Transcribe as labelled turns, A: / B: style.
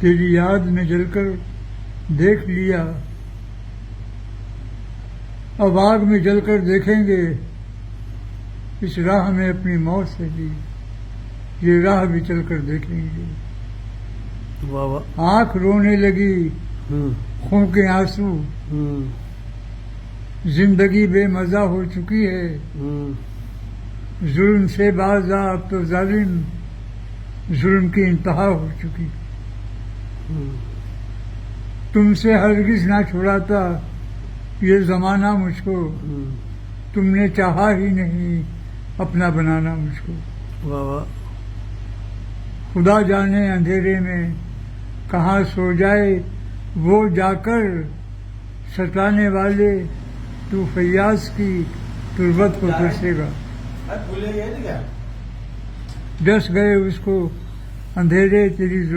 A: تیری یاد میں جل کر دیکھ لیا، اب آگ میں جل کر دیکھیں گے، اس راہ میں اپنی موت سے بھی یہ راہ بھی چل کر دیکھیں گے۔
B: واہ واہ۔
A: آنکھ رونے لگی، خون کے آنسو، زندگی بے مزہ ہو چکی ہے، ظلم سے باز آ، اب تو ظالم ظلم کی انتہا ہو چکی۔ تم سے ہرگز نہ چھڑاتا یہ زمانہ مجھ کو، تم نے چاہا ہی نہیں اپنا بنانا مجھ کو۔
B: واہ واہ۔
A: خدا جانے اندھیرے میں کہاں سو جائے وہ جا کر، ستانے والے تو فیاض کی تربت کو ترسے گا۔ ڈس گئے اس کو اندھیرے تیری